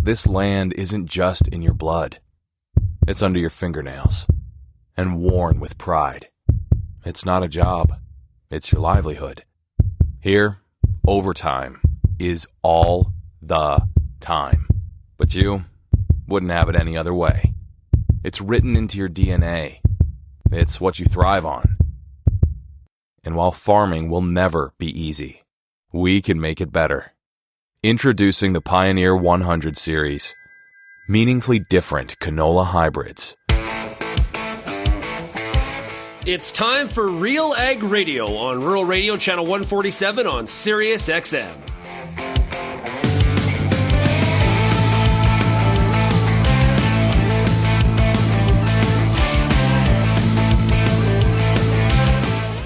This land isn't just in your blood. It's under your fingernails and worn with pride. It's not a job. It's your livelihood. Here, overtime is all the time. But you wouldn't have it any other way. It's written into your DNA. It's what you thrive on. And while farming will never be easy, we can make it better. Introducing the Pioneer 100 series. Meaningfully different canola hybrids. It's time for RealAg Radio on Rural Radio Channel 147 on Sirius XM.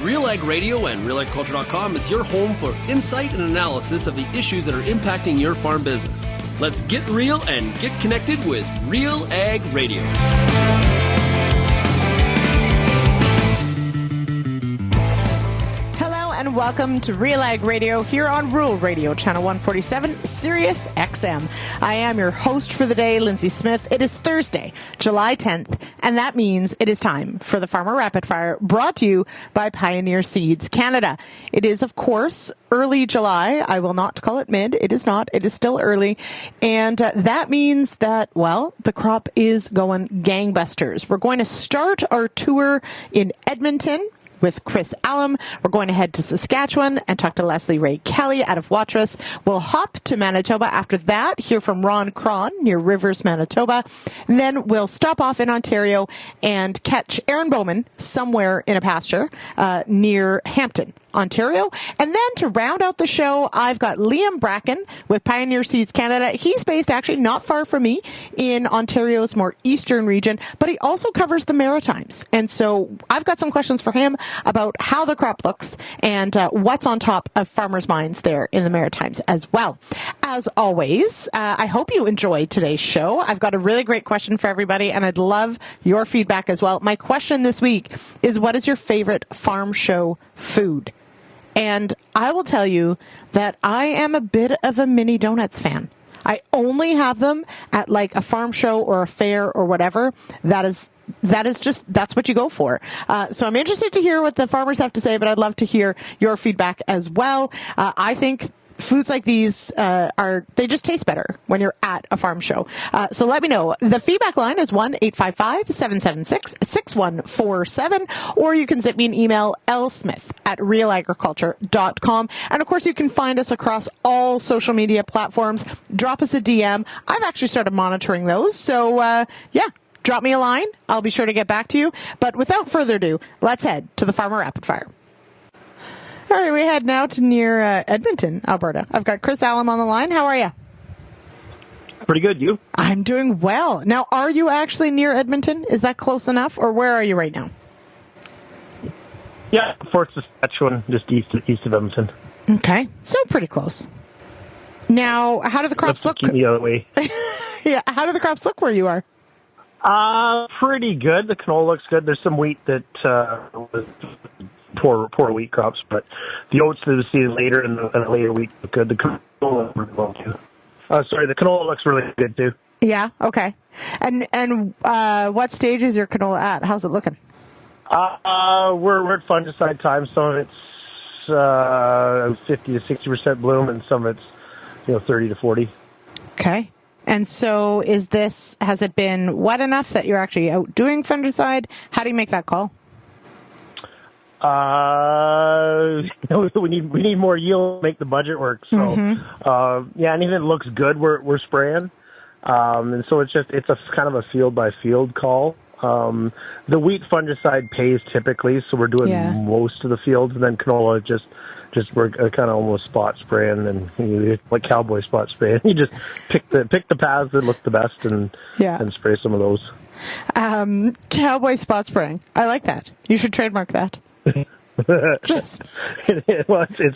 RealAg Radio and RealAgriculture.com is your home for insight and analysis of the issues that are impacting your farm business. Let's get real and get connected with RealAg Radio. And welcome to RealAg Radio here on Rural Radio Channel 147, Sirius XM. I am your host for the day, Lyndsey Smith. It is Thursday, July 10th, and that means it is time for the Farmer Rapid Fire, brought to you by Pioneer Seeds Canada. It is, of course, early July. I will not call it mid. It is not. It is still early. And that means that, well, the crop is going gangbusters. We're going to start our tour in Edmonton with Chris Allam. We're going to head to Saskatchewan and talk to Leslie Ray Kelly out of Watrous. We'll hop to Manitoba after that, hear from Krahn near Rivers, Manitoba. And then we'll stop off in Ontario and catch Aaron Bowman somewhere in a pasture near Hampton, Ontario. And then to round out the show, I've got Liam Bracken with Pioneer Seeds Canada. He's based actually not far from me in Ontario's more eastern region, but he also covers the Maritimes. And so I've got some questions for him about how the crop looks and what's on top of farmers' minds there in the Maritimes as well. As always, I hope you enjoyed today's show. I've got a really great question for everybody, and I'd love your feedback as well. My question this week is, what is your favorite farm show food? And I will tell you that I am a bit of a mini donuts fan. I only have them at like a farm show or a fair or whatever. That's what you go for. So I'm interested to hear what the farmers have to say, but I'd love to hear your feedback as well. I think foods like these they just taste better when you're at a farm show. So let me know. The feedback line is 1-855-776-6147, or you can send me an email, lsmith@realagriculture.com. And of course, you can find us across all social media platforms. Drop us a DM. I've actually started monitoring those. So drop me a line. I'll be sure to get back to you. But without further ado, let's head to the Farmer Rapid Fire. All right, we head now to near Edmonton, Alberta. I've got Chris Allam on the line. How are you? Pretty good. You? I'm doing well. Now, are you actually near Edmonton? Is that close enough, or where are you right now? Yeah, Fort Saskatchewan, just east of Edmonton. Okay, so pretty close. Now, how do the crops look? Keep me the other way. Yeah, how do the crops look where you are? Pretty good. The canola looks good. There's some wheat that was poor wheat crops, but the oats that we see later in the later wheat look good. The canola looks really well too. The canola looks really good too. Yeah. Okay. And what stage is your canola at? How's it looking? We're at fungicide time. Some of it's 50 to 60% bloom, and some of it's 30 to 40. Okay. And so has it been wet enough that you're actually out doing fungicide? How do you make that call? We need more yield to make the budget work. So, anything that looks good, we're spraying. And so it's a kind of a field by field call. The wheat fungicide pays typically, so we're doing most of the fields, and then canola just we're kind of almost spot spraying, and like cowboy spot spraying. You just pick the paths that look the best and spray some of those. Cowboy spot spraying. I like that. You should trademark that. It's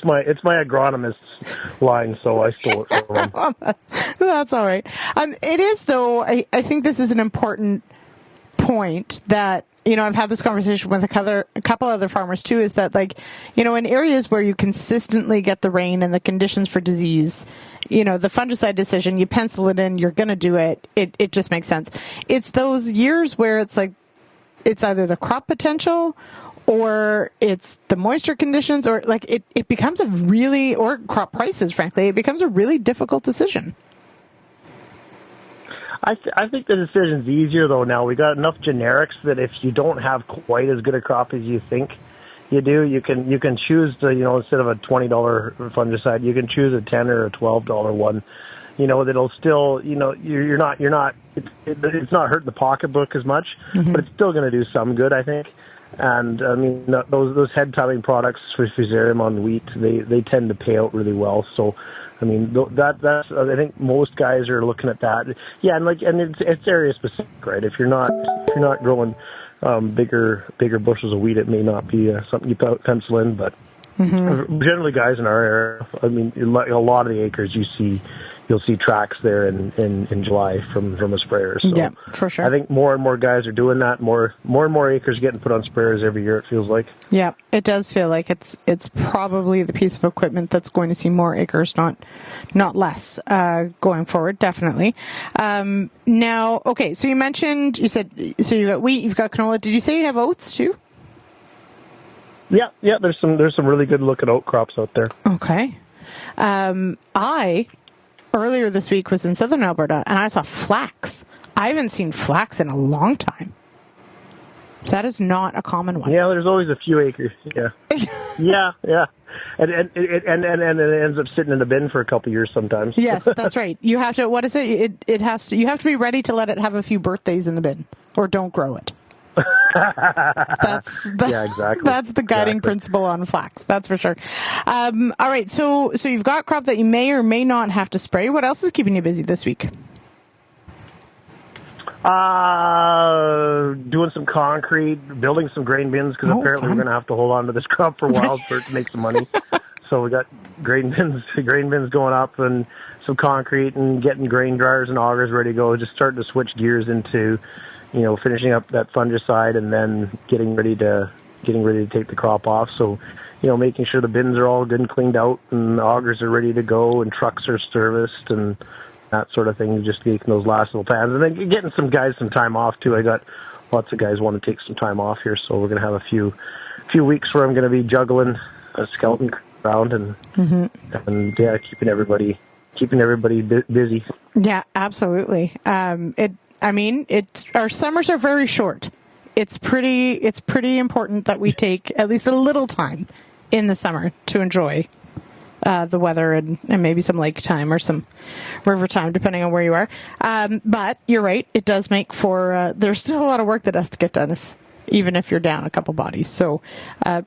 my agronomist's line, so I stole it from him. That's all right. It is, though. I think this is an important point that I've had this conversation with a couple other farmers too. Is that in areas where you consistently get the rain and the conditions for disease the fungicide decision, you pencil it in, you're going to do it. It just makes sense. It's those years where it's like, it's either the crop potential or it's the moisture conditions, or like it becomes or crop prices, frankly, it becomes a really difficult decision. I think the decision's easier though now. We got enough generics that if you don't have quite as good a crop as you think you do, you can choose to, instead of a $20 fungicide, you can choose a $10 or a $12 one. That'll still, you're not it's not hurting the pocketbook as much, but it's still going to do some good, I think. And I mean, those head timing products for fusarium on wheat, they tend to pay out really well. So, I mean, that's I think most guys are looking at that. Yeah, and it's area specific, right? If you're not growing bigger bushels of wheat, it may not be something you pencil in. But generally, guys in our area, I mean, a lot of the acres you'll see tracks there in July from a sprayer. So yeah, for sure. I think more and more guys are doing that. More and more acres getting put on sprayers every year, it feels like. Yeah, it does feel like it's probably the piece of equipment that's going to see more acres, not less, going forward, definitely. Now, okay, so you said you've got wheat, you've got canola. Did you say you have oats too? Yeah, there's some really good looking oat crops out there. Okay. I earlier this week was in southern Alberta and I saw flax. I haven't seen flax in a long time. That is not a common one. Yeah, there's always a few acres. Yeah. yeah. And it ends up sitting in the bin for a couple of years sometimes. Yes, that's right. You have to, what is it? You have to be ready to let it have a few birthdays in the bin or don't grow it. Yeah, exactly. That's the guiding principle on flax. That's for sure. All right. So you've got crops that you may or may not have to spray. What else is keeping you busy this week? Doing some concrete, building some grain bins, because apparently we're going to have to hold on to this crop for a while for it to make some money. So we got grain bins going up and some concrete and getting grain dryers and augers ready to go. Just starting to switch gears into finishing up that fungicide and then getting ready to take the crop off. So, making sure the bins are all good and cleaned out and the augers are ready to go and trucks are serviced and that sort of thing. Just making those last little plans and then getting some guys some time off too. I got lots of guys want to take some time off here, so we're going to have a few weeks where I'm going to be juggling a skeleton around and yeah, keeping everybody busy. Yeah, absolutely. Our summers are very short. It's pretty important that we take at least a little time in the summer to enjoy the weather and maybe some lake time or some river time, depending on where you are. But you're right. It does make for, there's still a lot of work that has to get done even if you're down a couple bodies. So,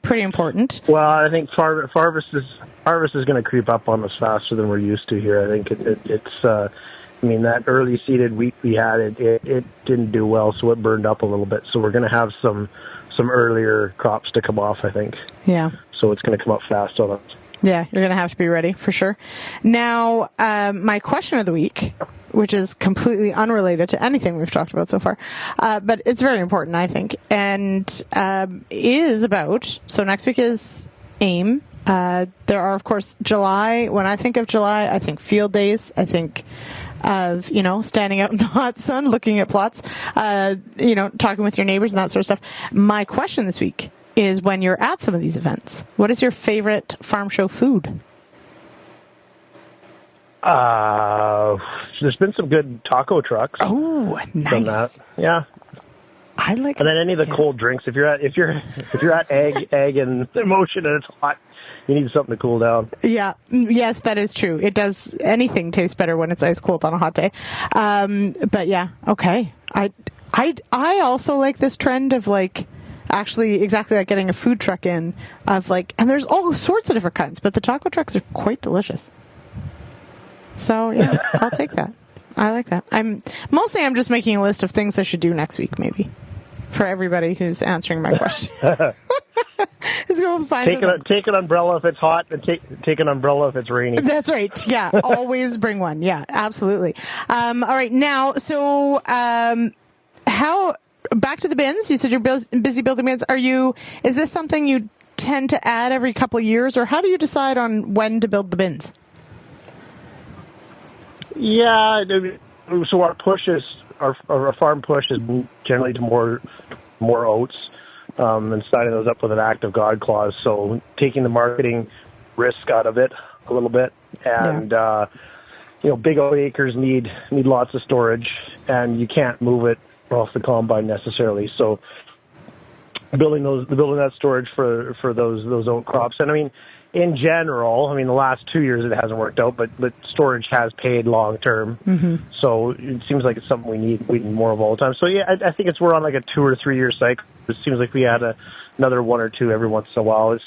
pretty important. Well, I think harvest is going to creep up on us faster than we're used to here. I think it's that early seeded wheat we had, it didn't do well, so it burned up a little bit. So we're going to have some earlier crops to come off, I think. Yeah. So it's going to come up fast on us. Yeah, you're going to have to be ready for sure. Now, my question of the week, which is completely unrelated to anything we've talked about so far, but it's very important, I think, and is about, so next week is AIM. There are, of course, July. When I think of July, I think field days. I think of, standing out in the hot sun, looking at plots, talking with your neighbors and that sort of stuff. My question this week is, when you're at some of these events, what is your favorite farm show food? There's been some good taco trucks. Oh, nice. That. Yeah. I like. And then any of the cold drinks. If you're at egg and motion and it's hot, you need something to cool down. Yeah. Yes, that is true. It does. Anything tastes better when it's ice cold on a hot day. But yeah. Okay. I also like this trend of actually exactly like getting a food truck in of and there's all sorts of different kinds, but the taco trucks are quite delicious. So yeah, I'll take that. I like that. I'm just making a list of things I should do next week, maybe, for everybody who's answering my question. Let's go find take an umbrella if it's hot, and take an umbrella if it's rainy. That's right. Yeah, always bring one. Yeah, absolutely. All right, now, so back to the bins. You said you're busy building bins. Is this something you tend to add every couple of years, or how do you decide on when to build the bins? Yeah, so our farm push is generally to more oats, and signing those up with an act of God clause. So taking the marketing risk out of it a little bit, and big oat acres need lots of storage, and you can't move it off the combine necessarily. So building that storage for those oat crops, and I mean, in general, the last 2 years it hasn't worked out, but storage has paid long term. Mm-hmm. So it seems like it's something we need more of all the time. So yeah, I think we're on like a 2 or 3 year cycle. It seems like we had another 1 or 2 every once in a while.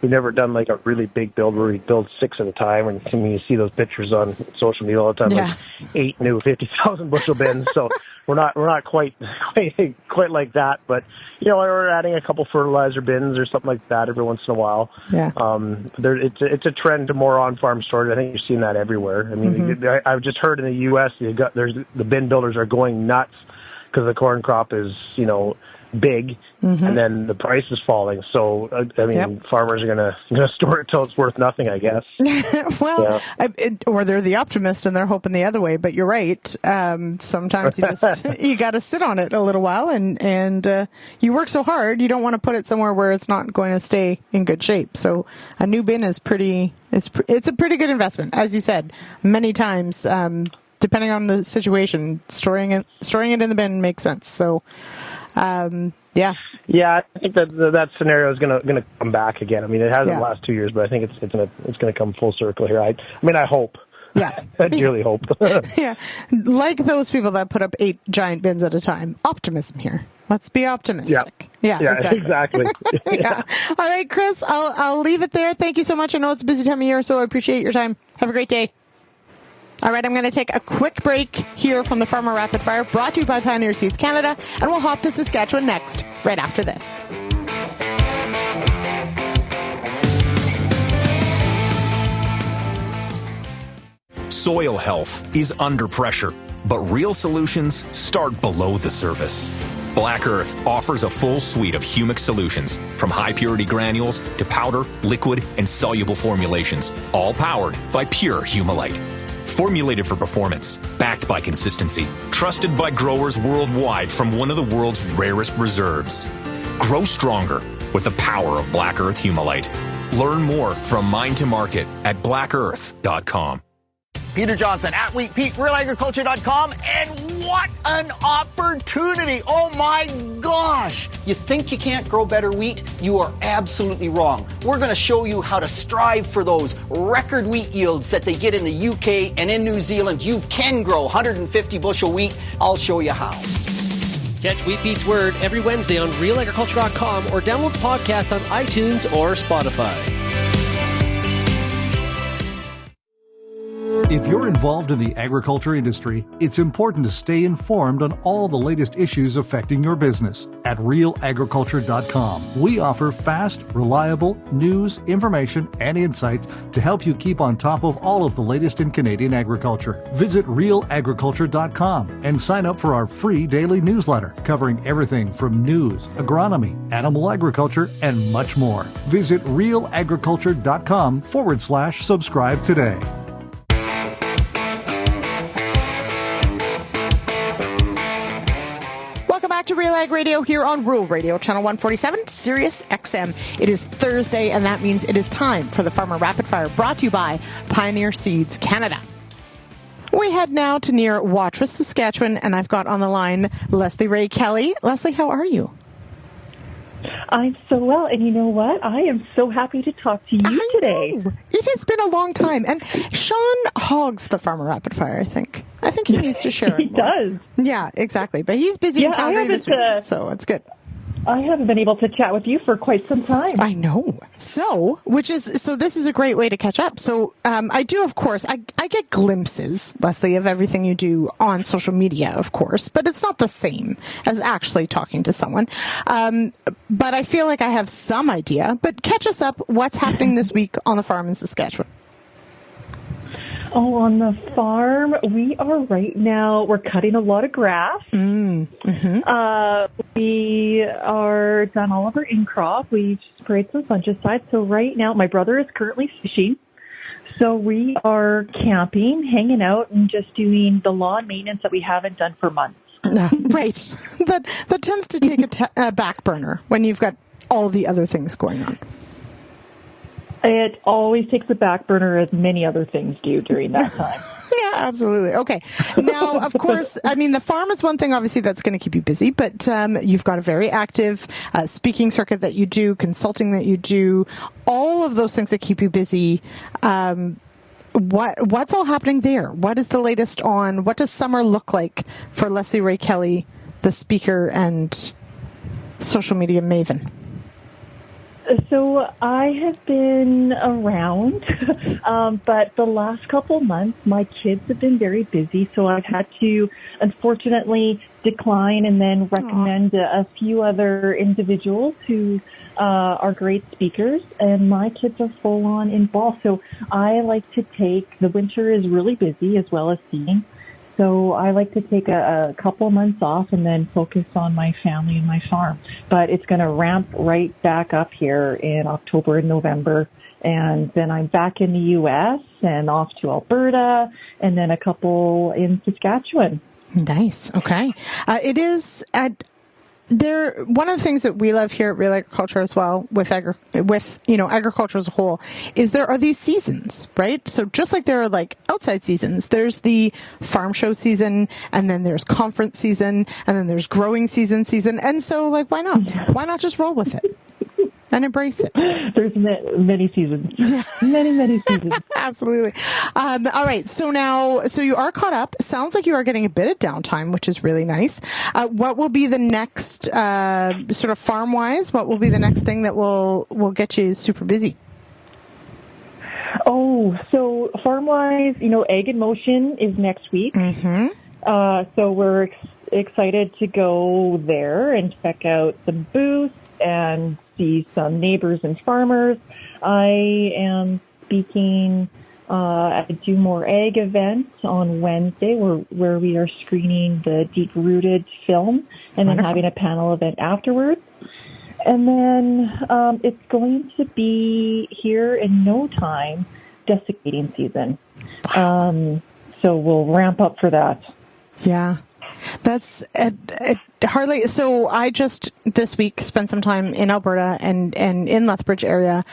We've never done like a really big build where we build 6 at a time. And you see those pictures on social media all the time, like 8 new 50,000 bushel bins. So we're not quite like that, but we're adding a couple fertilizer bins or something like that every once in a while. Yeah. It's a trend to more on-farm storage. I think you're seeing that everywhere. I mean, I've just heard in the U.S. the bin builders are going nuts because the corn crop is big, and then the price is falling. So farmers are gonna store it till it's worth nothing, I guess. Well, or they're the optimist and they're hoping the other way. But you're right. Sometimes you got to sit on it a little while, and you work so hard, you don't want to put it somewhere where it's not going to stay in good shape. So a new bin is it's a pretty good investment, as you said many times. Depending on the situation, storing it in the bin makes sense. So. Yeah, I think that scenario is gonna come back again. I mean, it hasn't the last 2 years, but I think it's gonna come full circle here. I hope. Yeah, I dearly hope. Yeah, like those people that put up 8 giant bins at a time. Optimism here. Let's be optimistic. Yeah, exactly. Yeah. All right, Chris, I'll leave it there. Thank you so much. I know it's a busy time of year, so I appreciate your time. Have a great day. All right, I'm going to take a quick break here from the Farmer Rapid Fire, brought to you by Pioneer Seeds Canada, and we'll hop to Saskatchewan next, right after this. Soil health is under pressure, but real solutions start below the surface. Black Earth offers a full suite of humic solutions, from high-purity granules to powder, liquid, and soluble formulations, all powered by pure Humulite. Formulated for performance, backed by consistency, trusted by growers worldwide from one of the world's rarest reserves. Grow stronger with the power of Black Earth Humulite. Learn more from Mine to Market at blackearth.com. Peter Johnson at WheatPete, RealAgriculture.com, and what an opportunity! Oh my gosh! You think you can't grow better wheat? You are absolutely wrong. We're going to show you how to strive for those record wheat yields that they get in the UK and in New Zealand. You can grow 150 bushel wheat. I'll show you how. Catch WheatPete's Word every Wednesday on RealAgriculture.com or download the podcast on iTunes or Spotify. If you're involved in the agriculture industry, it's important to stay informed on all the latest issues affecting your business. At RealAgriculture.com, we offer fast, reliable news, information, and insights to help you keep on top of all of the latest in Canadian agriculture. Visit RealAgriculture.com and sign up for our free daily newsletter covering everything from news, agronomy, animal agriculture, and much more. Visit RealAgriculture.com/subscribe today. To RealAg Radio here on Rural Radio, Channel 147, Sirius XM. It is Thursday, and that means it is time for the Farmer Rapid Fire, brought to you by Pioneer Seeds Canada. We head now to near Watrous, Saskatchewan, and I've got on the line Leslie Ray Kelly. Leslie, how are you? I'm so well, and you know what? I am so happy to talk to you today. It has been a long time, and Sean hogs the Farmer Rapid Fire, I think. I think he needs to share it He does. Yeah, exactly. But he's busy in Calgary this week, so it's good. I haven't been able to chat with you for quite some time. I know. So this is a great way to catch up. So I do, of course, I get glimpses, Leslie, of everything you do on social media, of course, but it's not the same as actually talking to someone. But I feel like I have some idea. But catch us up. What's happening this week on the farm in Saskatchewan? Oh, on the farm, we are we're cutting a lot of grass. We are done all of our in-crop. We've sprayed some fungicides. So right now, my brother is currently fishing. So we are camping, hanging out, and just doing the lawn maintenance that we haven't done for months. Right. That tends to take a back burner when you've got all the other things going on. It always takes a back burner, as many other things do during that time. Yeah, absolutely. Okay. Now, of course, I mean, the farm is one thing, obviously, that's going to keep you busy, but you've got a very active speaking circuit that you do, consulting that you do, all of those things that keep you busy. What's all happening there? What is the latest on what does summer look like for Leslie Ray Kelly, the speaker and social media maven? So I have been around, but the last couple months, my kids have been very busy, so I've had to, unfortunately, decline and then recommend a few other individuals who are great speakers, and my kids are full on involved. So I like to take, the winter is really busy as well as skiing. So I like to take a couple of months off and then focus on my family and my farm. But it's going to ramp right back up here in October and November. And then I'm back in the U.S. and off to Alberta and then a couple in Saskatchewan. Nice. Okay. It is one of the things that we love here at Real Agriculture as well with agriculture as a whole is there are these seasons, right? So just like there are like outside seasons, there's the farm show season, and then there's conference season, and then there's growing season. And so like, why not? Why not just roll with it and embrace it? There's many seasons. Yeah. Many seasons. Absolutely. All right. So you are caught up. Sounds like you are getting a bit of downtime, which is really nice. What will be the next, sort of farm-wise, what will be the next thing that will get you super busy? Oh, so farm-wise, Egg in Motion is next week. Mm-hmm. So we're excited to go there and check out some booths and see some neighbors and farmers. I am speaking at the Do More Egg event on Wednesday where we are screening the deep-rooted film and then having a panel event afterwards. And then it's going to be here in no time desiccating season. So we'll ramp up for that. Yeah. That's hardly. So I just this week spent some time in Alberta and in Lethbridge area,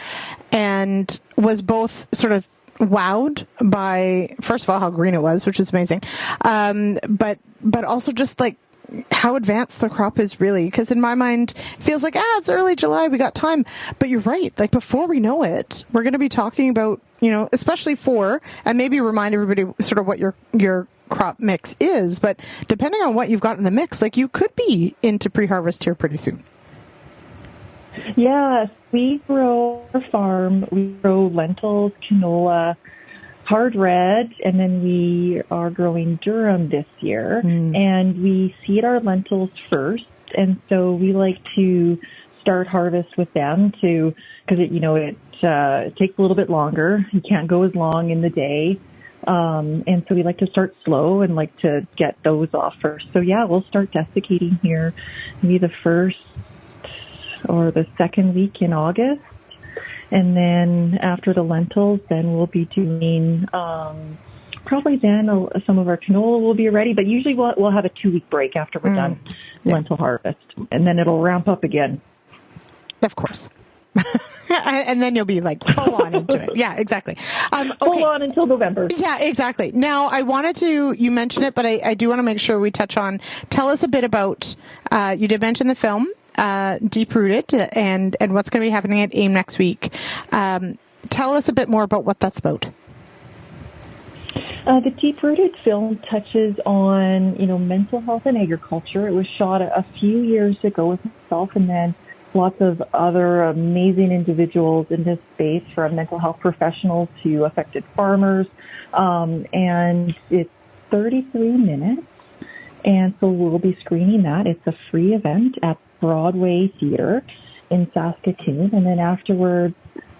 and was both sort of wowed by, first of all, how green it was, which was amazing, but also just like how advanced the crop is really, because in my mind it feels like it's early July, we got time, but you're right, like before we know it, we're going to be talking about, especially and maybe remind everybody sort of what your crop mix is, but depending on what you've got in the mix, like you could be into pre-harvest here pretty soon. Yes, we grow our farm. We grow lentils, canola, hard red, and then we are growing durum this year. And we seed our lentils first, and so we like to start harvest with them because it takes a little bit longer. You can't go as long in the day. And so we like to start slow and like to get those off first. So yeah, we'll start desiccating here maybe the first or the second week in August. And then after the lentils, then we'll be doing, probably then some of our canola will be ready, but usually we'll have a 2-week break after we're done lentil harvest, and then it'll ramp up again. Of course. And then you'll be like full on into it. Yeah, exactly. Okay. Full on until November. Yeah, exactly. Now, I wanted to, you mentioned it, but I do want to make sure we touch on, tell us a bit about, you did mention the film, Deep Rooted, and what's going to be happening at AIM next week. Tell us a bit more about what that's about. The Deep Rooted film touches on, mental health and agriculture. It was shot a few years ago with myself, and then lots of other amazing individuals in this space, from mental health professionals to affected farmers. And it's 33 minutes. And so we'll be screening that. It's a free event at Broadway Theatre in Saskatoon. And then afterwards,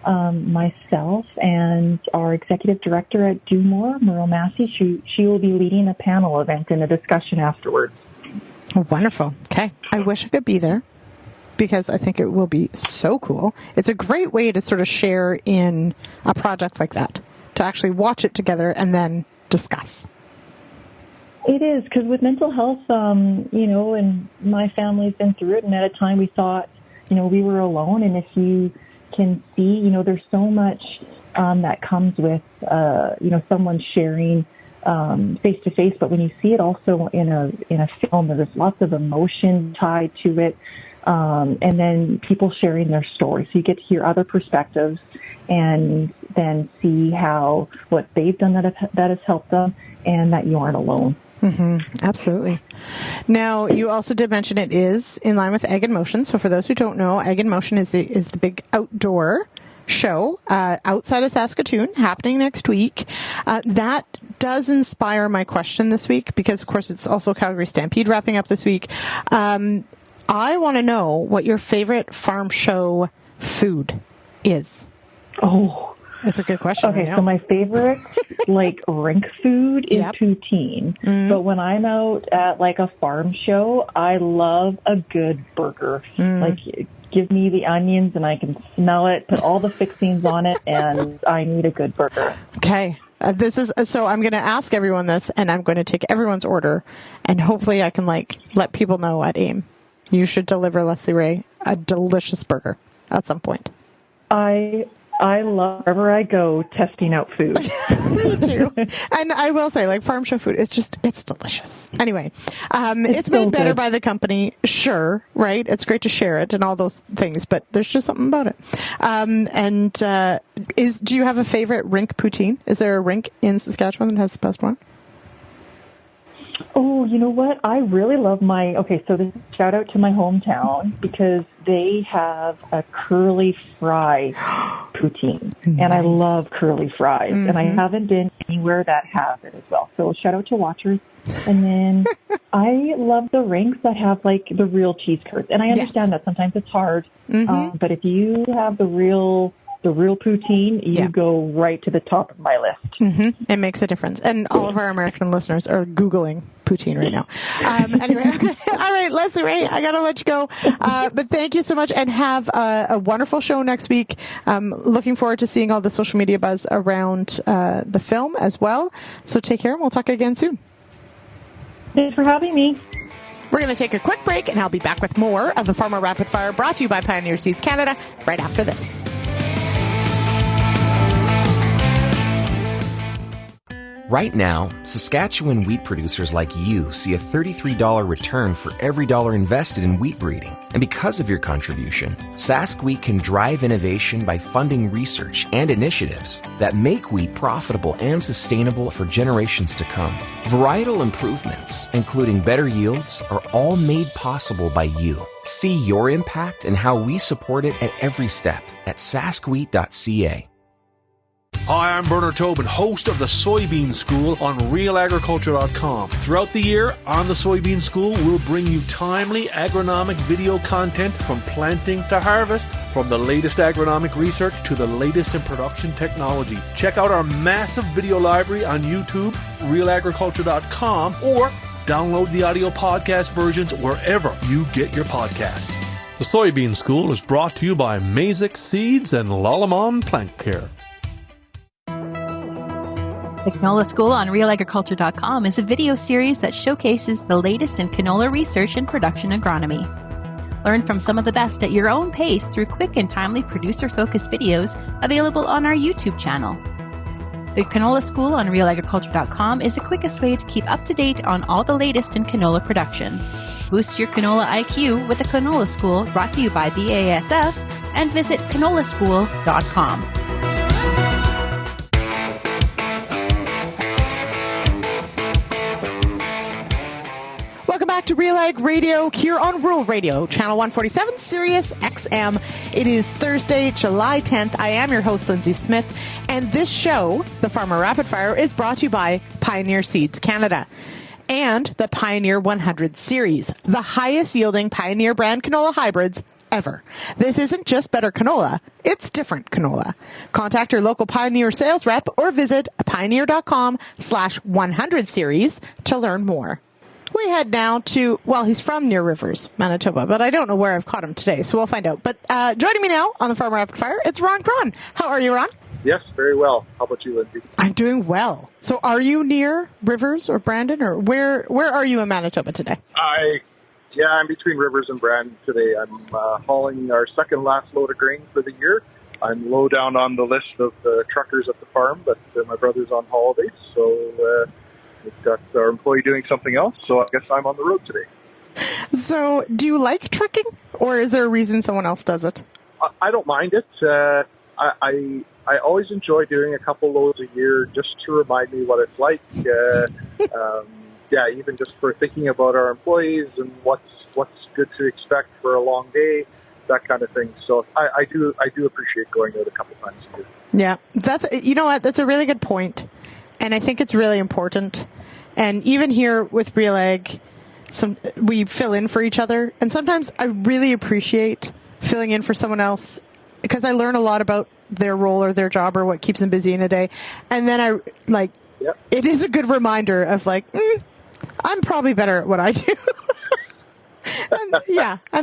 myself and our executive director at Do More, Merle Massey, she will be leading a panel event and a discussion afterwards. Oh, wonderful. Okay. I wish I could be there, because I think it will be so cool. It's a great way to sort of share in a project like that, to actually watch it together and then discuss. It is, because with mental health, and my family's been through it, and at a time we thought, we were alone, and if you can see, there's so much that comes with, someone sharing face-to-face, but when you see it also in a film, there's lots of emotion tied to it, and then people sharing their story, so you get to hear other perspectives and then see how what they've done that has helped them, and that you aren't alone. Mm-hmm. Absolutely. Now, you also did mention it is in line with Ag in Motion. So for those who don't know, Ag in Motion is the big outdoor show outside of Saskatoon happening next week. That does inspire my question this week because, of course, it's also Calgary Stampede wrapping up this week. I want to know what your favorite farm show food is. Oh, that's a good question. Okay, so my favorite, rink food is poutine. Mm-hmm. But when I'm out at, a farm show, I love a good burger. Give me the onions and I can smell it, put all the fixings on it, and I need a good burger. Okay. So I'm going to ask everyone this, and I'm going to take everyone's order, and hopefully I can, let people know at AIM. You should deliver Leslie Ray a delicious burger at some point. I love wherever I go testing out food. Me too. And I will say, farm show food, it's delicious. Anyway, it's made better by the company, sure, right? It's great to share it and all those things, but there's just something about it. Do you have a favorite rink poutine? Is there a rink in Saskatchewan that has the best one? Oh, you know what? I really love so this is shout out to my hometown because they have a curly fry poutine. Nice. And I love curly fries. Mm-hmm. And I haven't been anywhere that has it as well. So shout out to Watrous. And then I love the rinks that have the real cheese curds. And I understand that sometimes it's hard. Mm-hmm. But if you have the real poutine, you go right to the top of my list. Mm-hmm. It makes a difference. And all of our American listeners are Googling poutine right now. Anyway, okay. All right, Leslie Ray, I got to let you go. But thank you so much and have a wonderful show next week. Looking forward to seeing all the social media buzz around the film as well. So take care and we'll talk again soon. Thanks for having me. We're going to take a quick break and I'll be back with more of the Farmer Rapid Fire brought to you by Pioneer Seeds Canada right after this. Right now, Saskatchewan wheat producers like you see a $33 return for every dollar invested in wheat breeding. And because of your contribution, Sask Wheat can drive innovation by funding research and initiatives that make wheat profitable and sustainable for generations to come. Varietal improvements, including better yields, are all made possible by you. See your impact and how we support it at every step at saskwheat.ca. Hi, I'm Bernard Tobin, host of the Soybean School on RealAgriculture.com. Throughout the year, on the Soybean School, we'll bring you timely agronomic video content from planting to harvest, from the latest agronomic research to the latest in production technology. Check out our massive video library on YouTube, RealAgriculture.com, or download the audio podcast versions wherever you get your podcasts. The Soybean School is brought to you by Mazik Seeds and Allam Plant Care. The Canola School on RealAgriculture.com is a video series that showcases the latest in canola research and production agronomy. Learn from some of the best at your own pace through quick and timely producer-focused videos available on our YouTube channel. The Canola School on RealAgriculture.com is the quickest way to keep up to date on all the latest in canola production. Boost your canola IQ with the Canola School brought to you by BASF and visit canolaschool.com. Back to RealAg Radio here on Rural Radio, Channel 147, Sirius XM. It is Thursday, July 10th. I am your host, Lyndsey Smith, and this show, the Farmer Rapid Fire, is brought to you by Pioneer Seeds Canada and the Pioneer 100 series, the highest yielding Pioneer brand canola hybrids ever. This isn't just better canola, it's different canola. Contact your local Pioneer sales rep or visit pioneer.com/100 series to learn more. We head now to, he's from near Rivers, Manitoba, but I don't know where I've caught him today, so we'll find out. But joining me now on the Farmer Rapid Fire, it's Ron Krahn. How are you, Ron? Yes, very well. How about you, Lyndsey? I'm doing well. So are you near Rivers or Brandon, or where are you in Manitoba today? I'm between Rivers and Brandon today. I'm hauling our second last load of grain for the year. I'm low down on the list of truckers at the farm, but my brother's on holidays, so we've got our employee doing something else, so I guess I'm on the road today. So do you like trucking, or is there a reason someone else does it? I don't mind it. I always enjoy doing a couple loads a year just to remind me what it's like. Even just for thinking about our employees and what's good to expect for a long day, that kind of thing. So I do appreciate going out a couple times a year. Yeah, that's a really good point, and I think it's really important. And even here with RealAg, we fill in for each other, and sometimes I really appreciate filling in for someone else because I learn a lot about their role or their job or what keeps them busy in a day. And then it is a good reminder of I'm probably better at what I do. and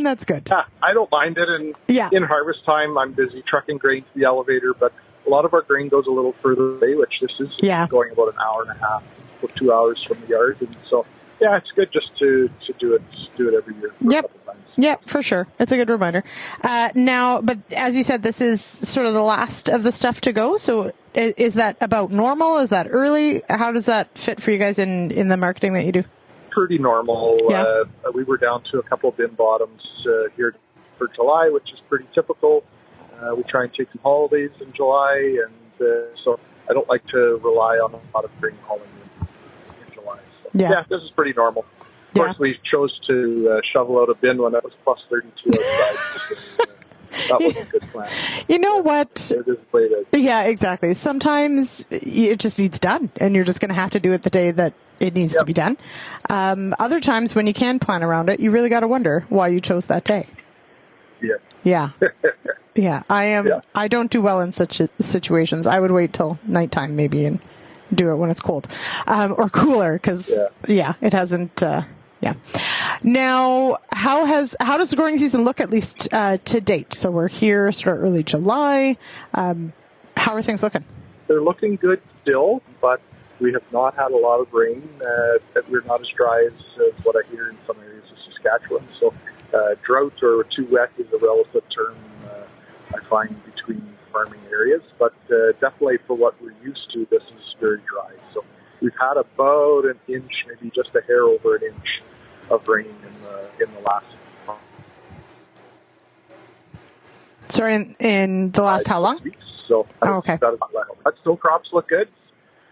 that's good. Yeah, I don't mind it. And in harvest time, I'm busy trucking grain to the elevator, but a lot of our grain goes a little further away, which this is going about an hour and a half or 2 hours from the yard. And so, it's good just to do it every year. Yep, for sure. It's a good reminder. But as you said, this is sort of the last of the stuff to go. So is that about normal? Is that early? How does that fit for you guys in the marketing that you do? Pretty normal. Yeah. We were down to a couple of bin bottoms here for July, which is pretty typical. We try and take some holidays in July, and so I don't like to rely on a lot of grain hauling in July. So, this is pretty normal. Of course, we chose to shovel out a bin when it was plus 32 outside. That wasn't a good plan. You know what? Yeah, exactly. Sometimes it just needs done, and you're just going to have to do it the day that it needs to be done. Other times, when you can plan around it, you really got to wonder why you chose that day. Yeah. I don't do well in such situations. I would wait till nighttime maybe and do it when it's cold or cooler because it hasn't. Now, how does the growing season look, at least to date? So we're here sort of early July. How are things looking? They're looking good still, but we have not had a lot of rain. We're not as dry as what I hear in some areas of Saskatchewan. So drought or too wet is a relative term I find between farming areas. But definitely for what we're used to, this is very dry. So we've had about an inch, maybe just a hair over an inch of rain in the last month. Sorry, in the last how long? Weeks. So okay. But still crops look good.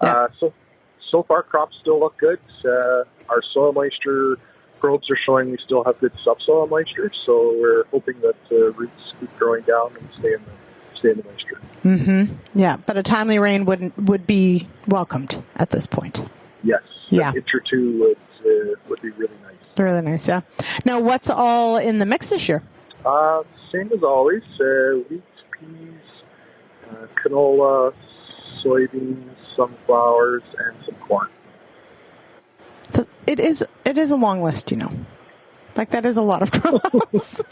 Yeah. So far crops still look good. Our soil moisture probes are showing we still have good subsoil moisture, so we're hoping that roots keep growing down and stay in the moisture. Mm-hmm. Yeah, but a timely rain would be welcomed at this point. Yes. Yeah. An inch or two would be really nice. Really nice, yeah. Now, what's all in the mix this year? Same as always. Wheat, peas, canola, soybeans, sunflowers, and some corn. It is a long list, you know. That is a lot of crops.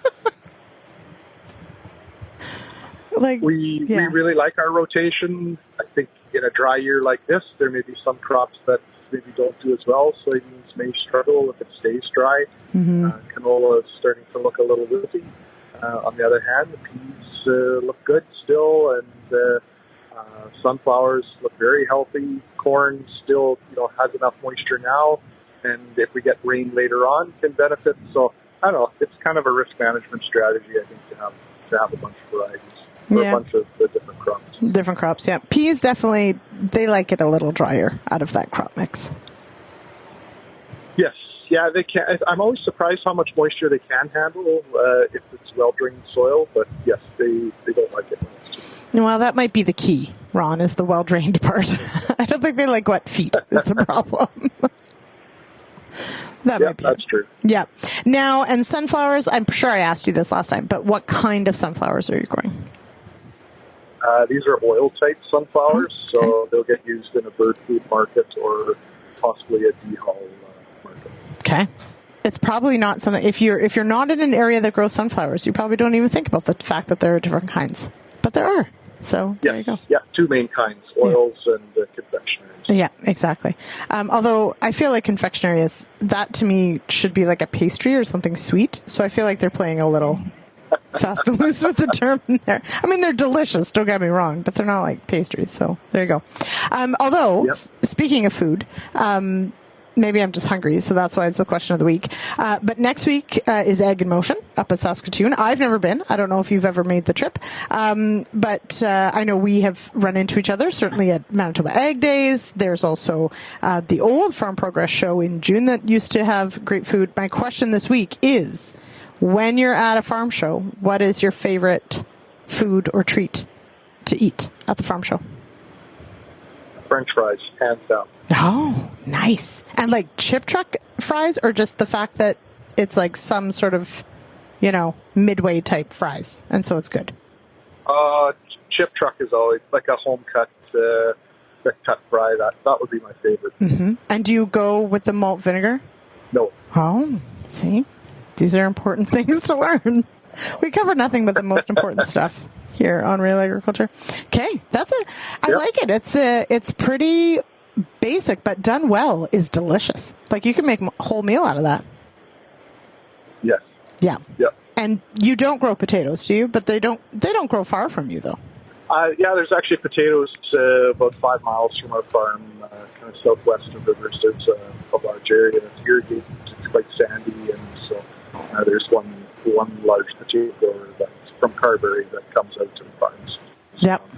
We really like our rotation. I think in a dry year like this, there may be some crops that maybe don't do as well. Soybeans may struggle if it stays dry. Mm-hmm. Canola is starting to look a little wilty. On the other hand, the peas look good still, and sunflowers look very healthy. Corn still, has enough moisture now, and if we get rain later on, can benefit. So I don't know. It's kind of a risk management strategy, I think, to have a bunch of varieties. A bunch of different crops. Different crops, yeah. Peas definitely, they like it a little drier out of that crop mix. Yes. Yeah, they can. I'm always surprised how much moisture they can handle if it's well-drained soil, but yes, they don't like it. Well, that might be the key, Ron, is the well-drained part. I don't think they like wet feet is the problem. Might be that's true. Yeah. Now, and sunflowers, I'm sure I asked you this last time, but what kind of sunflowers are you growing? These are oil-type sunflowers, so they'll get used in a bird food market or possibly a dehull market. Okay. It's probably not something, if you're not in an area that grows sunflowers, you probably don't even think about the fact that there are different kinds. But there are. So there you go. Yeah, two main kinds, oils and confectionaries. Yeah, exactly. Although I feel like confectionery is, that to me should be like a pastry or something sweet. So I feel like they're playing a little fast and loose with the term in there. I mean, they're delicious, don't get me wrong, but they're not like pastries. So there you go. Although, speaking of food, maybe I'm just hungry, so that's why it's the question of the week. But next week is Egg in Motion up at Saskatoon. I've never been. I don't know if you've ever made the trip. But I know we have run into each other, certainly at Manitoba Egg Days. There's also the old Farm Progress show in June that used to have great food. My question this week is, when you're at a farm show, what is your favorite food or treat to eat at the farm show? French fries, hands down. Oh, nice. And like chip truck fries, or just the fact that it's like some sort of, midway type fries, and so it's good? Chip truck is always like a home cut, cut fry. That would be my favorite. Mm-hmm. And do you go with the malt vinegar? No. Oh, see? These are important things to learn. We cover nothing but the most important stuff here on Real Agriculture. Okay, that's it. I like it. It's pretty basic, but done well is delicious. Like you can make a whole meal out of that. Yes. Yeah. Yeah. And you don't grow potatoes, do you? But they don't grow far from you, though. There's actually potatoes about 5 miles from our farm, kind of southwest of Rivers. There's a large area that's irrigated. It's quite sandy, and so there's one large potato grower that's from Carberry that comes out to the farms. Yep.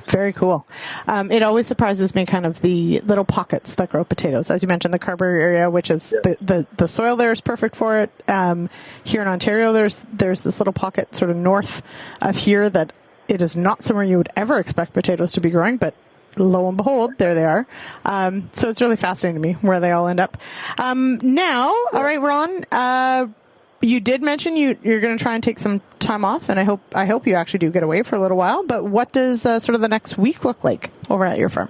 Very cool. It always surprises me, kind of the little pockets that grow potatoes. As you mentioned, the Carberry area, which is the soil there is perfect for it. Here in Ontario, there's this little pocket sort of north of here that it is not somewhere you would ever expect potatoes to be growing, but lo and behold, there they are. So it's really fascinating to me where they all end up. Now, all right, Ron, you did mention you're going to try and take some time off, and I hope you actually do get away for a little while. But what does sort of the next week look like over at your farm?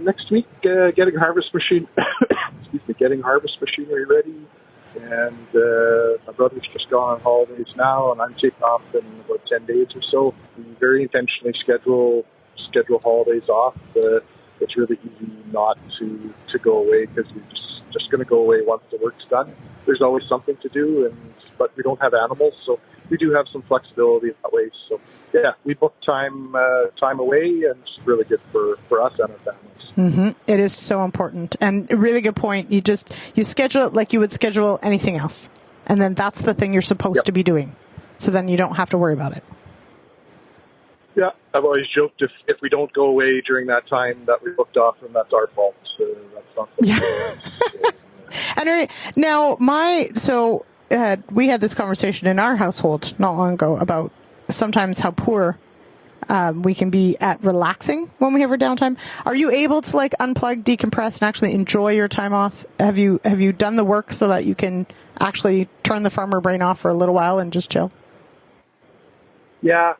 Next week, getting harvest machinery ready, and my brother's just gone on holidays now, and I'm taking off in about 10 days or so. We very intentionally schedule holidays off. It's really easy not to go away because we're just going to go away once the work's done. There's always something to do, but we don't have animals, so we do have some flexibility that way. So yeah, we book time away, and it's really good for us and our families. Mm-hmm. It is so important, and a really good point. You schedule it like you would schedule anything else, and then that's the thing you're supposed to be doing. So then you don't have to worry about it. Yeah, I've always joked if we don't go away during that time that we booked off, then that's our fault. That's not And now, we had this conversation in our household not long ago about sometimes how poor we can be at relaxing when we have our downtime. Are you able to like unplug, decompress, and actually enjoy your time off? Have you done the work so that you can actually turn the farmer brain off for a little while and just chill? Yeah,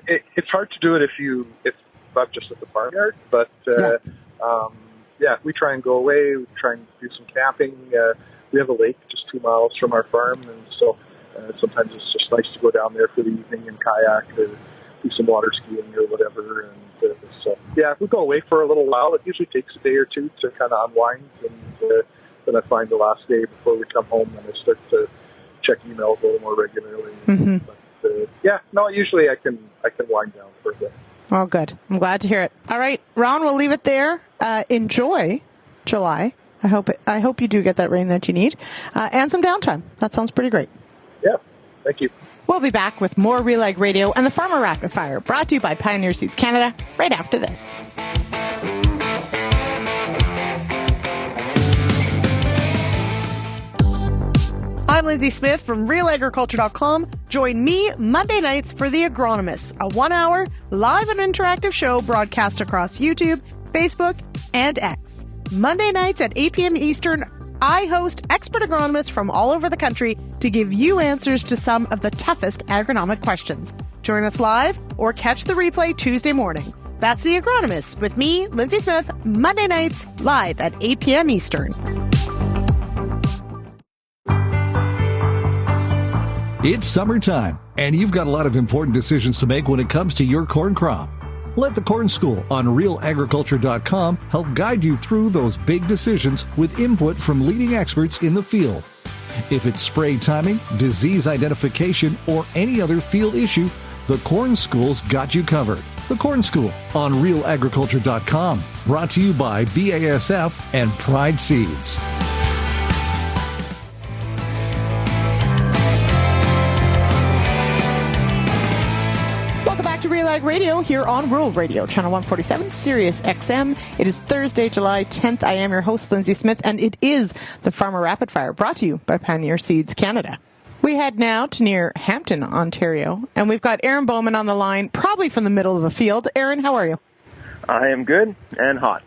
it's hard to do it if I'm just at the farmyard, but we try and go away. We try and do some camping. We have a lake just 2 miles from our farm, and so sometimes it's just nice to go down there for the evening and kayak or do some water skiing or whatever. And so if we go away for a little while, it usually takes a day or two to kind of unwind, and then I find the last day before we come home, and I start to check emails a little more regularly. Mm-hmm. But, usually I can wind down for a bit. Well, good. I'm glad to hear it. All right, Ron, we'll leave it there. Enjoy July. I hope you do get that rain that you need, and some downtime. That sounds pretty great. Yeah, thank you. We'll be back with more RealAg Radio and the Farmer Rapid Fire, brought to you by Pioneer Seeds Canada, right after this. I'm Lyndsey Smith from RealAgriculture.com. Join me Monday nights for The Agronomist, a 1-hour live and interactive show broadcast across YouTube, Facebook, and X. Monday nights at 8 p.m. Eastern, I host expert agronomists from all over the country to give you answers to some of the toughest agronomic questions. Join us live or catch the replay Tuesday morning. That's The Agronomist with me, Lyndsey Smith, Monday nights live at 8 p.m. Eastern. It's summertime, and you've got a lot of important decisions to make when it comes to your corn crop. Let the Corn School on RealAgriculture.com help guide you through those big decisions with input from leading experts in the field. If it's spray timing, disease identification, or any other field issue, the Corn School's got you covered. The Corn School on RealAgriculture.com. Brought to you by BASF and Pride Seeds. Welcome back to RealAg Radio here on Rural Radio, Channel 147, Sirius XM. It is Thursday, July 10th. I am your host, Lyndsey Smith, and it is the Farmer Rapid Fire, brought to you by Pioneer Seeds Canada. We head now to near Hampton, Ontario, and we've got Aaron Bowman on the line, probably from the middle of a field. Aaron, how are you? I am good and hot.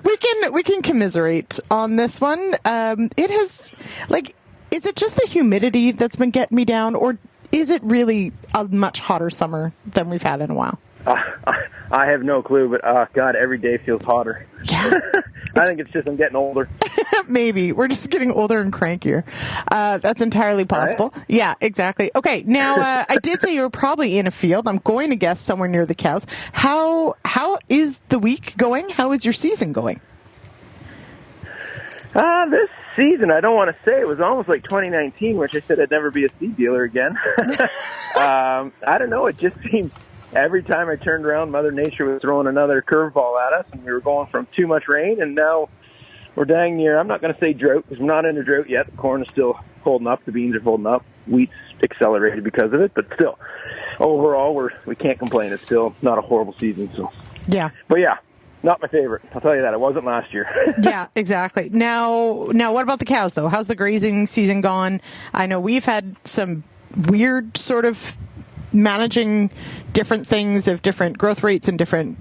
We can commiserate on this one. It has, is it just the humidity that's been getting me down, or is it really a much hotter summer than we've had in a while? I have no clue, but God, every day feels hotter. Yeah. I think it's just I'm getting older. Maybe. We're just getting older and crankier. That's entirely possible. Right? Yeah, exactly. Okay, now, I did say you were probably in a field. I'm going to guess somewhere near the cows. How is the week going? How is your season going? This season, I don't want to say. It was almost like 2019, which I said I'd never be a seed dealer again. I don't know. It just seems every time I turned around, Mother Nature was throwing another curveball at us, and we were going from too much rain, and now we're dang near, I'm not going to say drought, because we're not in a drought yet. The corn is still holding up. The beans are holding up. Wheat's accelerated because of it, but still, overall, we can't complain. It's still not a horrible season. So yeah. But yeah, not my favorite. I'll tell you that. It wasn't last year. Yeah, exactly. Now, what about the cows, though? How's the grazing season gone? I know we've had some weird sort of managing different things of different growth rates and different,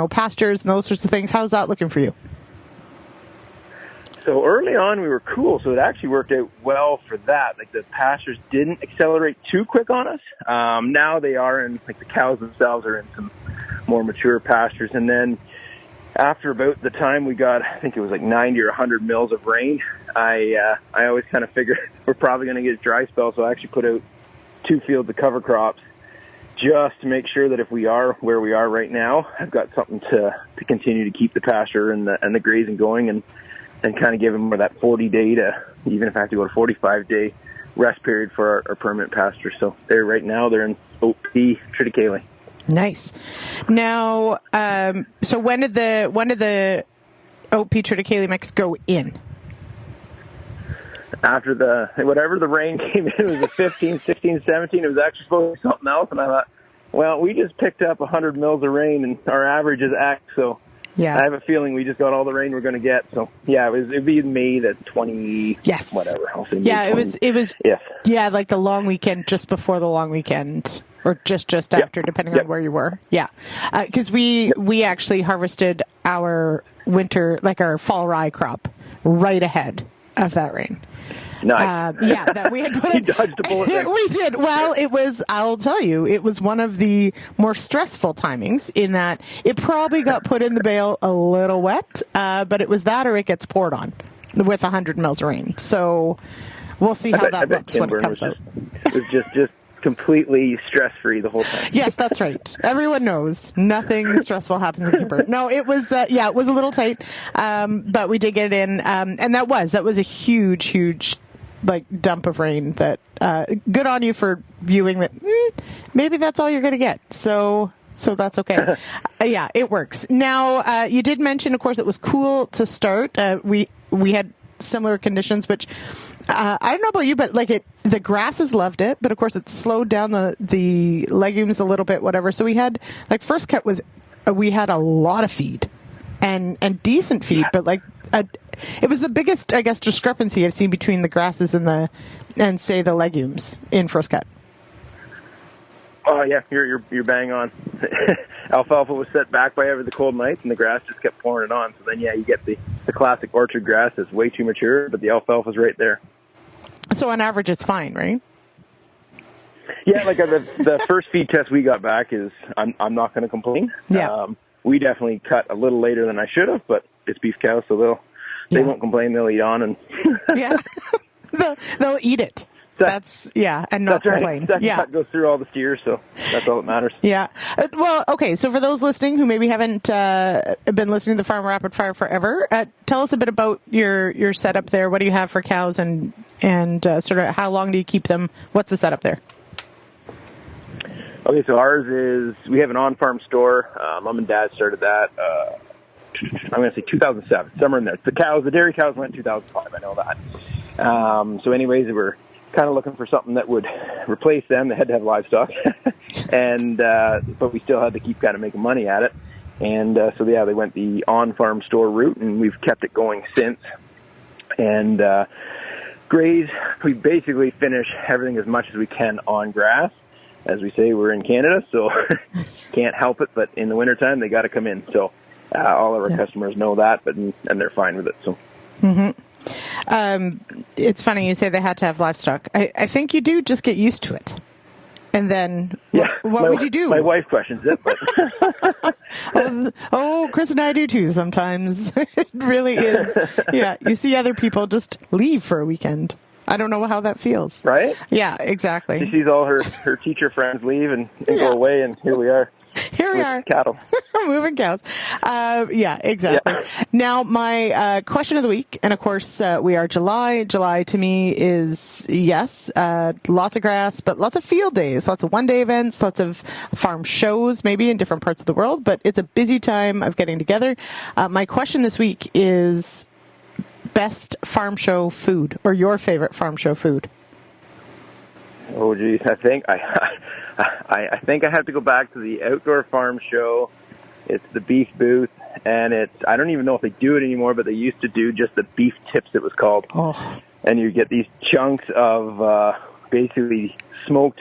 pastures and those sorts of things. How's that looking for you? So early on we were cool, so it actually worked out well for that. Like the pastures didn't accelerate too quick on us. Now they are in, the cows themselves are in some more mature pastures. And then after about the time we got, I think it was 90 or 100 mils of rain, I always kind of figured we're probably going to get a dry spell, so I actually put out 2 fields of cover crops, just to make sure that if we are where we are right now, I've got something to continue to keep the pasture and the grazing going, and kind of give them more that 40-day to, even if I have to go to 45-day rest period for our permanent pasture. So they're in OP triticale. Nice. Now, so when did the OP triticale mix go in? After whatever the rain came in, it was the 15, 16, 17. It was actually supposed to be something else. And I thought, well, we just picked up 100 mils of rain, and our average is X. So yeah, I have a feeling we just got all the rain we're going to get. So yeah, it'd be May the 20. Yes. Whatever. I'll say yeah, May 20. it was. Yes. Yeah, like the long weekend, just before the long weekend, or just after, depending on where you were. Yeah, because we actually harvested our winter, our fall rye crop, right ahead of that rain. Nice. That we had put. You dodged a bullet there. We did. Well, I'll tell you, it was one of the more stressful timings in that it probably got put in the bale a little wet, but it was that or it gets poured on with 100 mils of rain. So we'll see how that looks when it comes out. It was just completely stress-free the whole time. Yes, that's right. Everyone knows nothing stressful happens in Kimber. No, it was it was a little tight, but we did get it in, and that was a huge dump of rain. That good on you for viewing that. Maybe that's all you're going to get. So that's okay. Yeah, it works. Now you did mention, of course, it was cool to start. We had similar conditions, which I don't know about you, but the grasses loved it, but of course it slowed down the legumes a little bit, whatever. So we had first cut we had a lot of feed and decent feed, but it was the biggest, I guess, discrepancy I've seen between the grasses and say the legumes in first cut. Oh yeah, you're bang on. Alfalfa was set back by the cold nights, and the grass just kept pouring it on. So then, you get the classic orchard grass that's way too mature, but the alfalfa's right there. So on average, it's fine, right? Yeah, the first feed test we got back is I'm not going to complain. Yeah. We definitely cut a little later than I should have, but it's beef cows, so they won't complain. They'll eat on, and yeah, they'll eat it. That's and not complain. Second cut goes through all the steers, so that's all that matters. Yeah. Well, okay. So for those listening who maybe haven't been listening to Farm Rapid Fire forever, tell us a bit about your setup there. What do you have for cows, and sort of how long do you keep them? What's the setup there? Okay, so ours is, we have an on-farm store. Mom and Dad started that, I'm going to say 2007, somewhere in there. The dairy cows went 2005, I know that. So anyways, we were kind of looking for something that would replace them. They had to have livestock, but we still had to keep kind of making money at it. And they went the on-farm store route, and we've kept it going since. And graze, we basically finish everything as much as we can on grass. As we say, we're in Canada, so can't help it. But in the wintertime, they got to come in. So all of our customers know that, and they're fine with it. So. It's funny you say they had to have livestock. I think you do just get used to it. And then what would you do? My wife questions it. But Chris and I do too sometimes. It really is. Yeah, you see other people just leave for a weekend. I don't know how that feels. Right? Yeah, exactly. She sees all her teacher friends leave and go away, and here we are. Here we are. Cattle. Moving cows. Yeah, exactly. Yeah. Now, my question of the week, and of course, we are July. July to me is, lots of grass, but lots of field days, lots of one-day events, lots of farm shows, maybe in different parts of the world, but it's a busy time of getting together. My question this week is best farm show food, or your favorite farm show food. Oh, geez, I think I have to go back to the outdoor farm show. It's the beef booth, and I don't even know if they do it anymore, but they used to do just the beef tips, it was called. Oh. And you get these chunks of basically smoked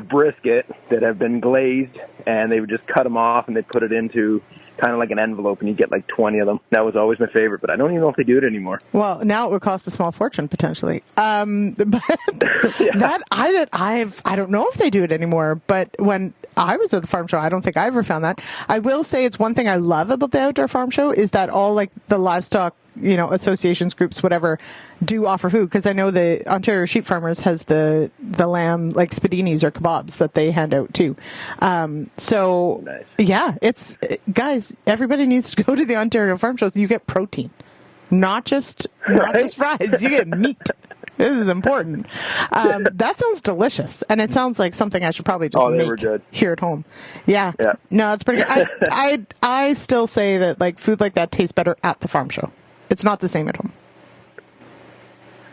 brisket that have been glazed, and they would just cut them off, and they put it into kind of like an envelope, and you get like 20 of them. That was always my favorite, but I don't even know if they do it anymore. Well, now it would cost a small fortune potentially. But that I don't know if they do it anymore. But when I was at the farm show, I don't think I ever found that. I will say it's one thing I love about the outdoor farm show is that all like the livestock, associations, groups, whatever, do offer food, because I know the Ontario Sheep Farmers has the lamb, like spadinis or kebabs that they hand out too. So nice. Yeah, it's, guys, everybody needs to go to the Ontario Farm Show so you get protein, not just fries, you get meat. This is important. That sounds delicious, and it sounds like something I should probably just make here at home. Yeah. No, it's pretty good. I still say that like food like that tastes better at the farm show. It's not the same at home.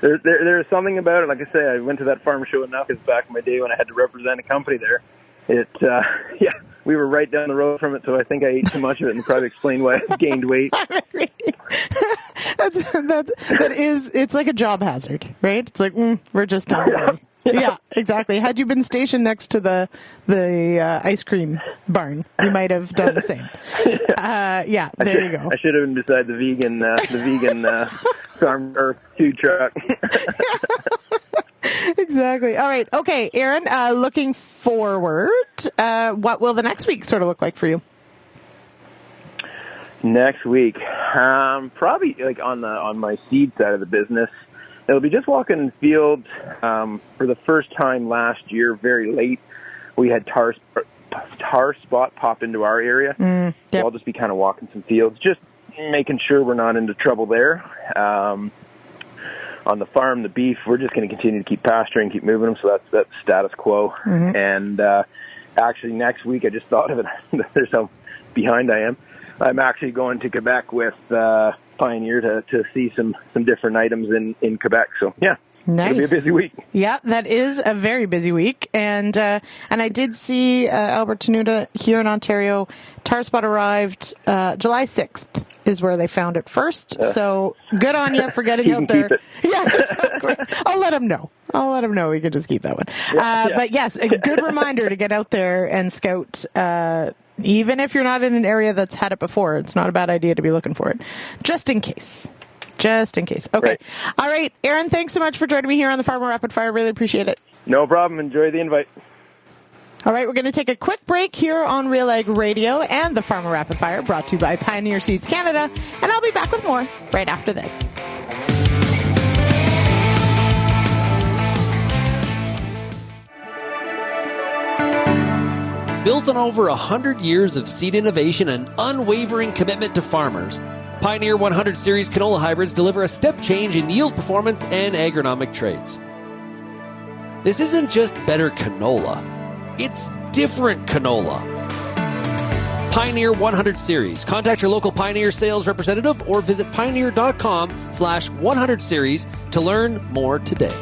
There's something about it. Like I say, I went to that farm show enough. It's back in my day when I had to represent a company there. We were right down the road from it, so I think I ate too much of it, and probably explained why I gained weight. It's like a job hazard, right? It's like, we're just down the way. Yeah, exactly. Had you been stationed next to the ice cream barn, you might have done the same. There you go. I should have been beside the vegan farm or food truck. Exactly. All right. Okay, Aaron, looking forward, what will the next week sort of look like for you? Next week, probably like on my seed side of the business, it'll be just walking in fields. For the first time last year, very late, we had tar spot pop into our area. Yep. So I'll just be kind of walking some fields, just making sure we're not into trouble there. On the farm, the beef, we're just going to continue to keep pasturing, keep moving them, so that's status quo. Mm-hmm. And actually, next week, I just thought of it. There's how behind I am. I'm actually going to Quebec with Pioneer to see some different items in Quebec. So, yeah. Nice. It'll be a busy week. Yeah, that is a very busy week. And I did see Albert Tenuta here in Ontario. Tar spot arrived July 6th is where they found it first. So good on you for getting out there. Yeah, exactly. I'll let him know. We can just keep that one. But yes, a good reminder to get out there and scout. Even if you're not in an area that's had it before, it's not a bad idea to be looking for it. Just in case. Okay. Right. All right. Aaron, thanks so much for joining me here on the Farmer Rapid Fire. Really appreciate it. No problem. Enjoy the invite. All right. We're going to take a quick break here on RealAg Radio and the Farmer Rapid Fire, brought to you by Pioneer Seeds Canada. And I'll be back with more right after this. Built on over 100 years of seed innovation and unwavering commitment to farmers, Pioneer 100 Series canola hybrids deliver a step change in yield performance and agronomic traits. This isn't just better canola, it's different canola. Pioneer 100 Series. Contact your local Pioneer sales representative or visit pioneer.com/100 series to learn more today.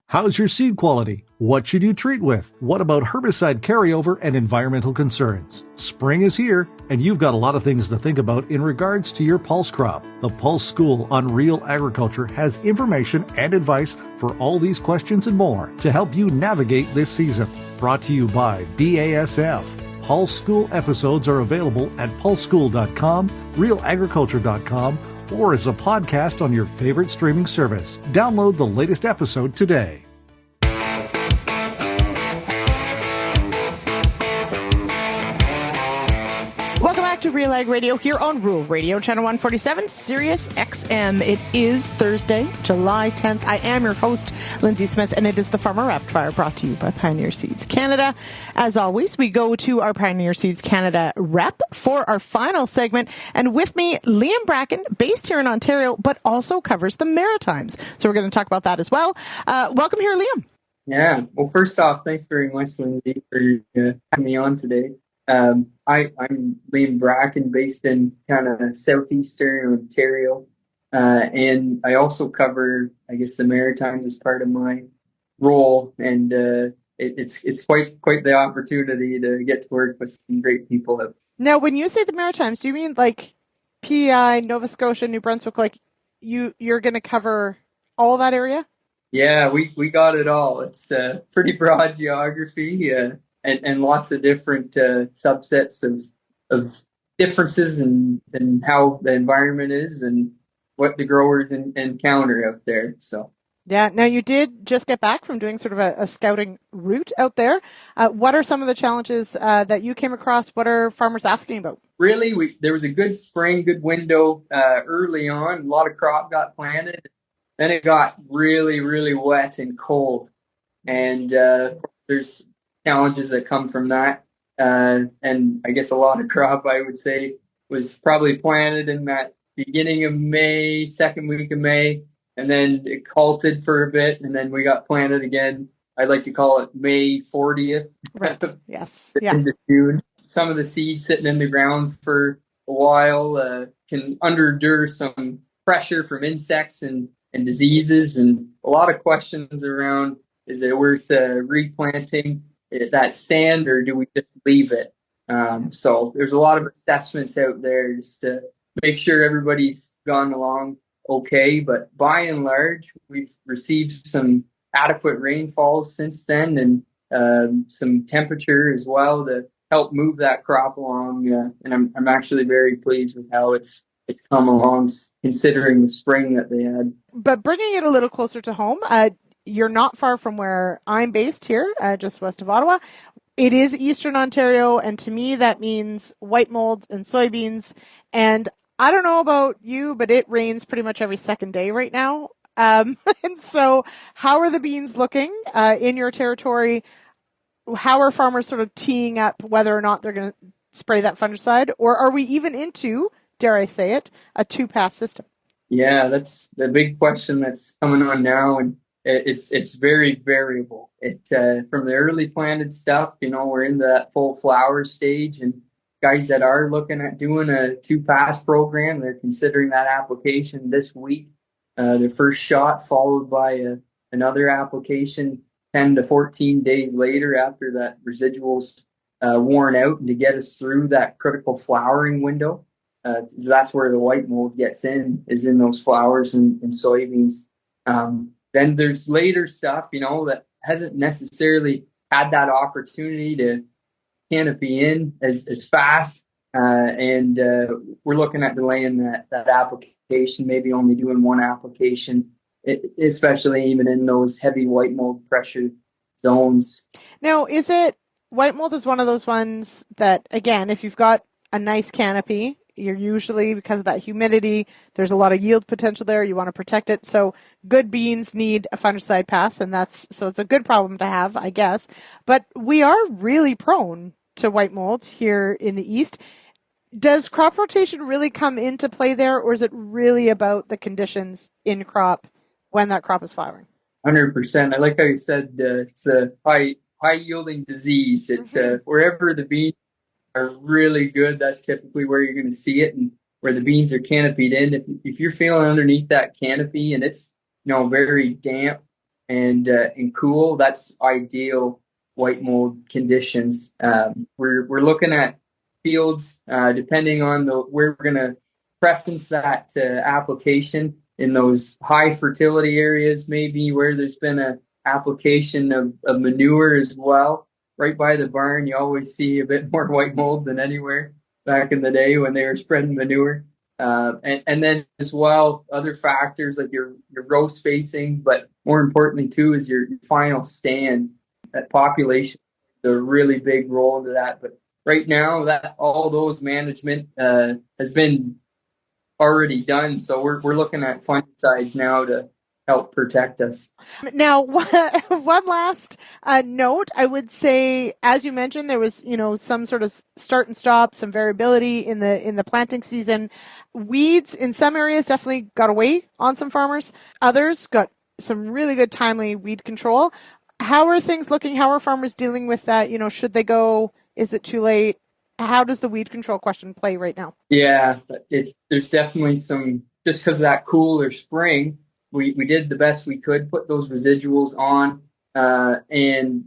How's your seed quality? What should you treat with? What about herbicide carryover and environmental concerns? Spring is here, and you've got a lot of things to think about in regards to your pulse crop. The Pulse School on Real Agriculture has information and advice for all these questions and more to help you navigate this season. Brought to you by BASF. Pulse School episodes are available at pulseschool.com, realagriculture.com, or as a podcast on your favorite streaming service. Download the latest episode today. Welcome back to RealAg Radio here on Rural Radio, Channel 147, Sirius XM. It is Thursday, July 10th. I am your host, Lyndsey Smith, and it is the Farmer Rapid Fire brought to you by Pioneer Seeds Canada. As always, we go to our Pioneer Seeds Canada rep for our final segment. And with me, Liam Bracken, based here in Ontario, but also covers the Maritimes. So we're going to talk about that as well. Welcome here, Liam. Yeah. Well, first off, thanks very much, Lyndsey, for having me on today. I'm Liam Bracken, based in kind of southeastern Ontario, and I also cover, I guess, the Maritimes as part of my role. And it's quite the opportunity to get to work with some great people. Now, when you say the Maritimes, do you mean like PEI, Nova Scotia, New Brunswick? Like you're going to cover all that area? Yeah, we got it all. It's pretty broad geography. And lots of different subsets of differences in how the environment is and what the growers encounter out there. So yeah. Now, you did just get back from doing sort of a scouting route out there. What are some of the challenges that you came across? What are farmers asking about? Really, there was a good spring, good window early on. A lot of crop got planted. Then it got really, really wet and cold. And there's challenges that come from that. And I guess a lot of crop, I would say, was probably planted in that beginning of May, second week of May, and then it halted for a bit, and then we got planted again. I'd like to call it May 40th. Right. Yes. Yeah. Into June. Some of the seeds sitting in the ground for a while can endure some pressure from insects and diseases, and a lot of questions around, is it worth replanting that stand, or do we just leave it? So there's a lot of assessments out there just to make sure everybody's gone along okay. But by and large, we've received some adequate rainfalls since then, and some temperature as well to help move that crop along. And I'm actually very pleased with how it's come along, considering the spring that they had. But bringing it a little closer to home, you're not far from where I'm based here, just west of Ottawa. It is Eastern Ontario, and to me that means white mold and soybeans. And I don't know about you, but it rains pretty much every second day right now. And so how are the beans looking in your territory? How are farmers sort of teeing up whether or not they're going to spray that fungicide? Or are we even into, dare I say it, a two-pass system? Yeah, that's the big question that's coming on now. And it's very variable. From the early planted stuff, we're in that full flower stage, and guys that are looking at doing a two-pass program, they're considering that application this week. The first shot followed by another application 10 to 14 days later after that residual's worn out, and to get us through that critical flowering window. That's where the white mold gets in, is in those flowers and soybeans. Then there's later stuff, that hasn't necessarily had that opportunity to canopy in as fast. And we're looking at delaying that application, maybe only doing one application, especially even in those heavy white mold pressure zones. Now, is it white mold is one of those ones that, again, if you've got a nice canopy, You're usually, because of that humidity, there's a lot of yield potential there. You want to protect it. So good beans need a fungicide pass, and so it's a good problem to have, I guess. But we are really prone to white mold here in the East. Does crop rotation really come into play there, or is it really about the conditions in crop when that crop is flowering? 100%. I like how you said it's a high yielding disease. It's wherever the beans are really good, that's typically where you're going to see it, and where the beans are canopied in. If you're feeling underneath that canopy and it's very damp and cool, that's ideal white mold conditions. We're looking at fields depending on where we're going to preference that application. In those high fertility areas, maybe where there's been an application of manure as well. Right by the barn, you always see a bit more white mold than anywhere back in the day when they were spreading manure. And then as well, other factors like your row spacing, but more importantly too is your final stand. That population is a really big role into that. But right now, that all those management has been already done, so we're looking at fungicides now to help protect us. Now, one last note, I would say, as you mentioned, there was some sort of start and stop, some variability in the planting season. Weeds in some areas definitely got away on some farmers. Others got some really good timely weed control. How are things looking? How are farmers dealing with that? Should they go? Is it too late? How does the weed control question play right now? Yeah, there's definitely some, just because of that cooler spring, we did the best we could, put those residuals on, and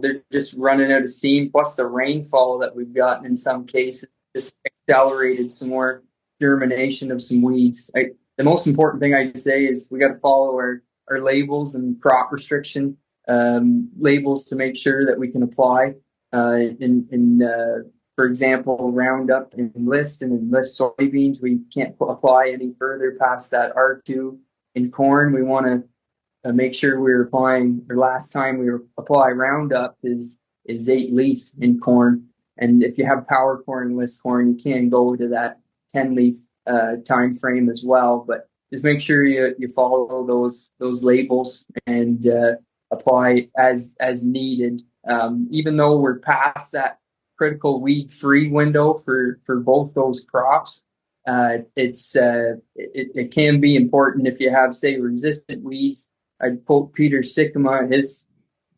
they're just running out of steam. Plus the rainfall that we've gotten in some cases just accelerated some more germination of some weeds. The most important thing I'd say is we got to follow our labels and crop restriction labels to make sure that we can apply for example, Roundup in Enlist and Enlist soybeans. We can't apply any further past that R2. In corn, we want to make sure we're applying, or last time we apply Roundup is 8 leaf in corn. And if you have power corn and list corn, you can go to that 10 leaf time frame as well. But just make sure you follow those labels and apply as needed. Even though we're past that critical weed-free window for both those crops, it can be important if you have, say, resistant weeds. I'd quote Peter Sikkema. His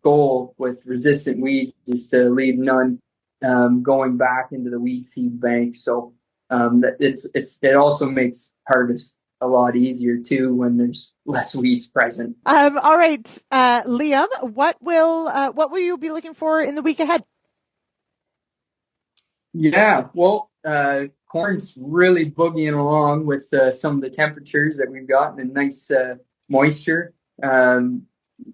goal with resistant weeds is to leave none going back into the weed seed bank. So it also makes harvest a lot easier too when there's less weeds present. All right, Liam, what will you be looking for in the week ahead? Yeah, well, corn's really boogieing along with some of the temperatures that we've gotten and nice moisture.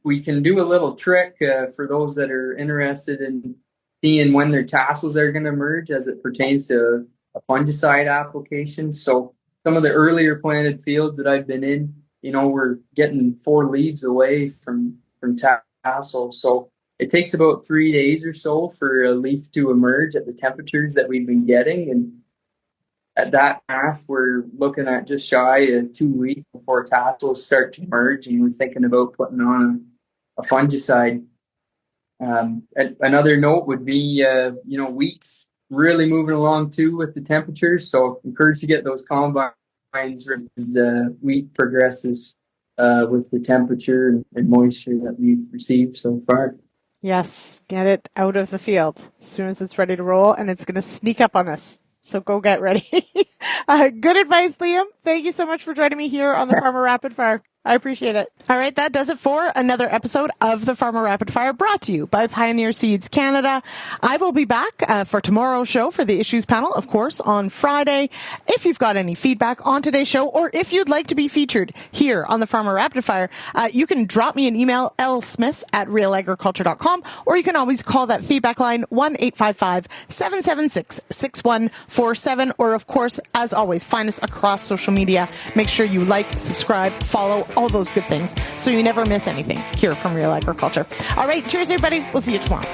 We can do a little trick for those that are interested in seeing when their tassels are going to emerge as it pertains to a fungicide application. So some of the earlier planted fields that I've been in, we're getting 4 leaves away from tassels. So it takes about 3 days or so for a leaf to emerge at the temperatures that we've been getting. And at that math, we're looking at just shy of 2 weeks before tassels start to emerge, and we're thinking about putting on a fungicide. Another note would be, wheat's really moving along too with the temperatures. So encourage to get those combines as wheat progresses with the temperature and moisture that we've received so far. Yes, get it out of the field as soon as it's ready to roll, and it's going to sneak up on us. So go get ready. Good advice, Liam. Thank you so much for joining me here on the Farmer Rapid Fire. I appreciate it. All right, that does it for another episode of the Farmer Rapid Fire, brought to you by Pioneer Seeds Canada. I will be back for tomorrow's show for the issues panel, of course, on Friday. If you've got any feedback on today's show, or if you'd like to be featured here on the Farmer Rapid Fire, you can drop me an email, lsmith@realagriculture.com, or you can always call that feedback line, 1-855-776-6147, or of course, as always, find us across social media. Make sure you like, subscribe, follow, all those good things, so you never miss anything here from Real Agriculture. All right, cheers, everybody. We'll see you tomorrow.